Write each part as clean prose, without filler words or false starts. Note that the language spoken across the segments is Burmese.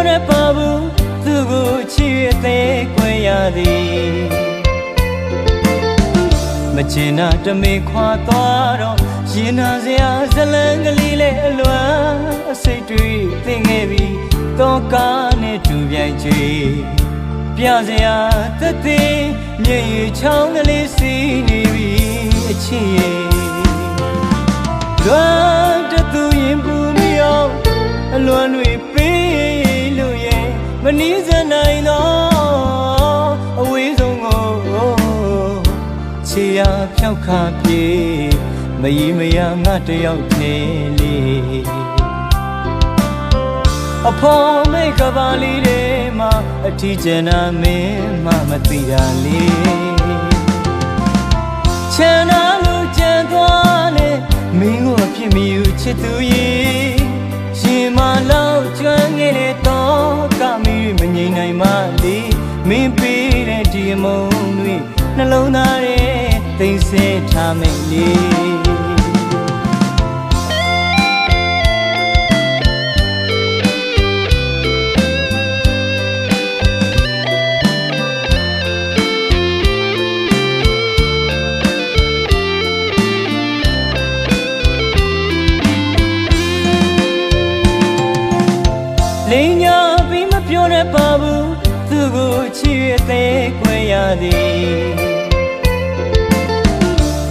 တဲ့ပါဘူးသူကိုချစ်ရသေးခွဲရသည်မချင်တာတမေခွာသွားတော့ရင်နာစရာဇလန်းကလေးလေးအလွမ်းအစိတ်တွေသိငယ်ပြီးတော့ကားနဲ့တူပြိုင်ချွေပြစရာတသက်မြေရီချောင်းကလေးစီးနေပြီအချစ်ရဲ့လွမ်းတသူရင်ပူမြောင်းအလွမ်းတွေပေးလို့ရဲ့မနီးစနိုင်တော့အဝေးဆုံးကိုချေရဖြောက်ခါပြေမယီမယာငါတယောက်သေးလေးအဖော်မိတ်ကပါလေးတွေမှာအထီးကျန်တာမင်းမှမသိတာလေးချမ်းသာလို့ကြံသွားလေမင်းကိုအဖြစ်မယူချစ်သူရဲ့ရှင်မလောက်ကျွမ်းငယ်တဲ့တော့ကမီးမငြိမ်နိုင်မှလေမင်းပေးတဲ့ဒီအမုန်းတွေနှလုံးသားရဲ့သိမ့်စေထားမယ်လေလင်းညာပြီးမပြောတဲ့ပါဘူးသူကိုချစ်ရသေးခွဲရသည်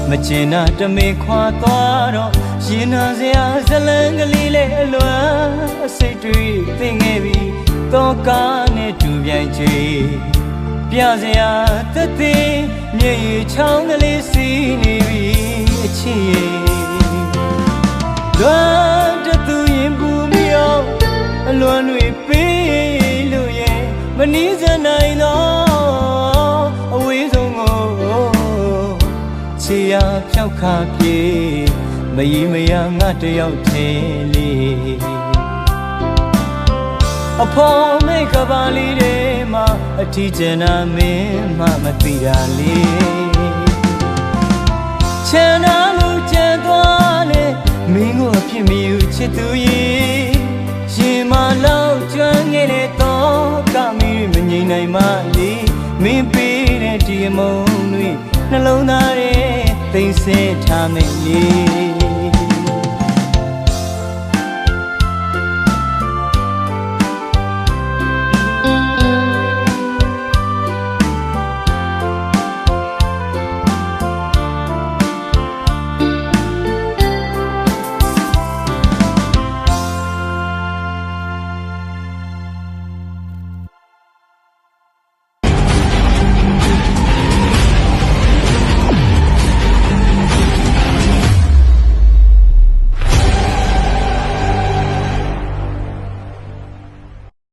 မချင်တာတမေခွာသွားတော့ရင်နာစရာဇလန်းကလေးလေးအလွမ်းအစိတ်တွေသိငယ်ပြီးတော့ကားနဲ့တူပြိုင်ချွေပြစရာတသက်မြေရီချောင်းကလေးစီးနေပြီအချစ်ရဲ့လွမ်းတသူရင်ပူမြောင်းအလွမ်းတွေပေးလို့ရဲ့မနီးစနိုင်တော့အဝေးဆုံးကိုချေရဖြောက်ခါပြေမယီမယာငါတယောက်သေးလေးအဖော်မိတ်ကပါလေးတွေမှာအထီးကျန်တာမင်းမှမသိတာလေးချမ်းသာလို့ကြံသွားလေမင်းကိုအဖြစ်မယူချစ်သူရဲ့ရှင်မလောက်ကျွမ်းငယ်တဲ့တော့ကမီးမငြိမ်နိုင်မှလေမင်းပေးတဲ့ဒီအမုန်းတွေနှလုံးသားရဲ့သိမ့်စေထားမယ်လေ